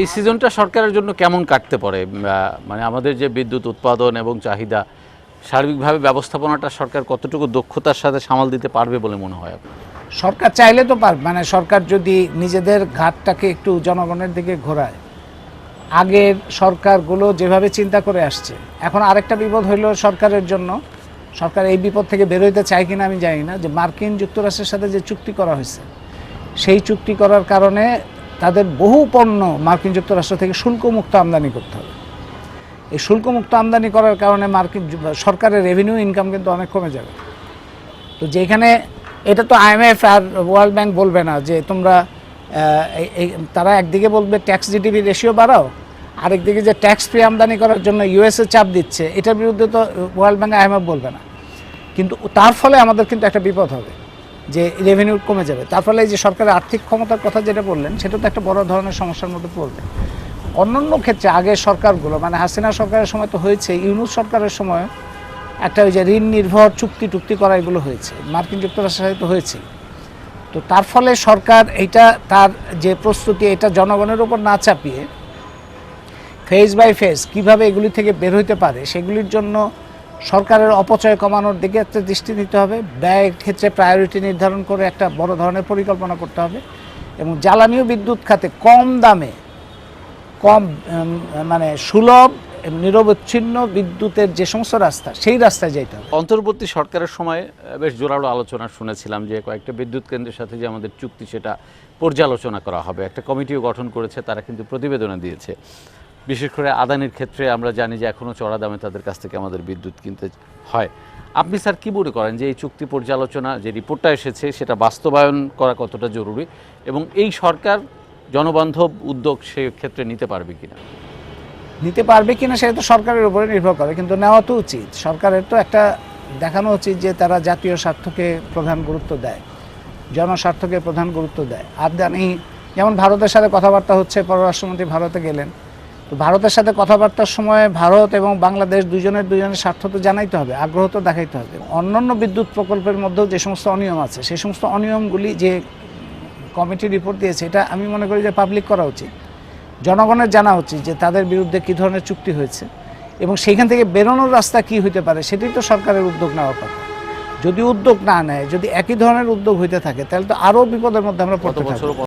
এই সিজনটা সরকারের জন্য কেমন কাটতে পারে? মানে আমাদের যে বিদ্যুৎ উৎপাদন এবং চাহিদা সার্বিকভাবে ব্যবস্থাপনাটা সরকার কতটুকু দক্ষতার সাথে সামাল দিতে পারবে বলে মনে হয় আপনার? সরকার চাইলে তো পারবে, মানে সরকার যদি নিজেদের ঘাটটাকে একটু জনগণের দিকে ঘোরায়। আগের সরকারগুলো যেভাবে চিন্তা করে আসছে, এখন আরেকটা বিপদ হইল সরকারের জন্য। সরকার এই বিপদ থেকে বেরোইতে চায় কিনা আমি জানি না, যে মার্কিন যুক্তরাষ্ট্রের সাথে যে চুক্তি করা হয়েছে, সেই চুক্তি করার কারণে তাদের বহু পণ্য মার্কিন যুক্তরাষ্ট্র থেকে শুল্কমুক্ত আমদানি করতে হবে। এই শুল্কমুক্ত আমদানি করার কারণে মার্কিন সরকারের রেভিনিউ ইনকাম কিন্তু অনেক কমে যাবে। তো যেখানে এটা তো IMF আর ওয়ার্ল্ড ব্যাংক বলবে না যে তোমরা তারা একদিকে বলবে ট্যাক্স জিডিপি রেশিও বাড়াও, আরেকদিকে যে ট্যাক্স ফ্রি আমদানি করার জন্য USA চাপ দিচ্ছে, এটার বিরুদ্ধে তো ওয়ার্ল্ড ব্যাংক IMF বলবে না। কিন্তু তার ফলে আমাদের কিন্তু একটা বিপদ হবে, যে রেভিনিউ কমে যাবে। তার ফলে এই যে সরকারের আর্থিক ক্ষমতার কথা যেটা বললেন, সেটা তো একটা বড় ধরনের সমস্যার মধ্যে পড়বে। অন্যান্য ক্ষেত্রে আগের সরকারগুলো, মানে হাসিনা সরকারের সময় তো হয়েছে, ইউনূস সরকারের সময় একটা ওই যে ঋণ নির্ভর চুক্তি করা এগুলো হয়েছে, মার্কিন যুক্তরাষ্ট্রের সাথে তো হয়েছে। তো তার ফলে সরকার এইটা তার যে প্রস্তুতি, এটা জনগণের উপর না চাপিয়ে ফেজ বাই ফেজ কীভাবে এগুলি থেকে বের হইতে পারে, সেগুলির জন্য সরকারের অপচয় কমানোর দিকে একটা দৃষ্টি দিতে হবে। ব্যয়ের ক্ষেত্রে প্রায়োরিটি নির্ধারণ করে একটা বড় ধরনের পরিকল্পনা করতে হবে, এবং জ্বালানি ও বিদ্যুৎ খাতে কম দামে মানে সুলভ নিরবচ্ছিন্ন বিদ্যুতের যে সমস্ত রাস্তা, সেই রাস্তায় যাইতে হবে। অন্তর্বর্তী সরকারের সময় বেশ জোরালো আলোচনা শুনেছিলাম যে কয়েকটা বিদ্যুৎ কেন্দ্রের সাথে যে আমাদের চুক্তি, সেটা পর্যালোচনা করা হবে। একটা কমিটিও গঠন করেছে, তারা কিন্তু প্রতিবেদনে দিয়েছে। বিশেষ করে আদানির ক্ষেত্রে আমরা জানি যে এখনও চড়া দামে তাদের কাছ থেকে আমাদের বিদ্যুৎ কিনতে হয়। আপনি স্যার কী মনে করেন যে এই চুক্তি পর্যালোচনা যে রিপোর্টটা এসেছে, সেটা বাস্তবায়ন করা কতটা জরুরি, এবং এই সরকার জনবান্ধব উদ্যোগ সে ক্ষেত্রে নিতে পারবে কিনা সেটা তো সরকারের উপরে নির্ভর করে, কিন্তু নেওয়া তো উচিত। সরকারের তো একটা দেখানো উচিত যে তারা জাতীয় স্বার্থকে প্রধান গুরুত্ব দেয়, জনস্বার্থকে প্রধান গুরুত্ব দেয়। আদানি যেমন ভারতের সাথে কথাবার্তা হচ্ছে, পররাষ্ট্রমন্ত্রী ভারতে গেলেন, তো ভারতের সাথে কথাবার্তার সময় ভারত এবং বাংলাদেশ দুজনের স্বার্থ তো জানাইতে হবে, আগ্রহ তো দেখাইতে হবে। অন্যান্য বিদ্যুৎ প্রকল্পের মধ্যেও যে সমস্ত অনিয়ম আছে, সেই সমস্ত অনিয়মগুলি যে কমিটি রিপোর্ট দিয়েছে, এটা আমি মনে করি যে পাবলিক করা উচিত। জনগণের জানা উচিত যে তাদের বিরুদ্ধে কী ধরনের চুক্তি হয়েছে, এবং সেইখান থেকে বেরোনোর রাস্তা কী হইতে পারে, সেটাই তো সরকারের উদ্যোগ নেওয়ার কথা। যদি উদ্যোগ না নেয়, যদি একই ধরনের উদ্যোগ হইতে থাকে, তাহলে তো আরও বিপদের মধ্যে আমরা পড়তে থাকবো।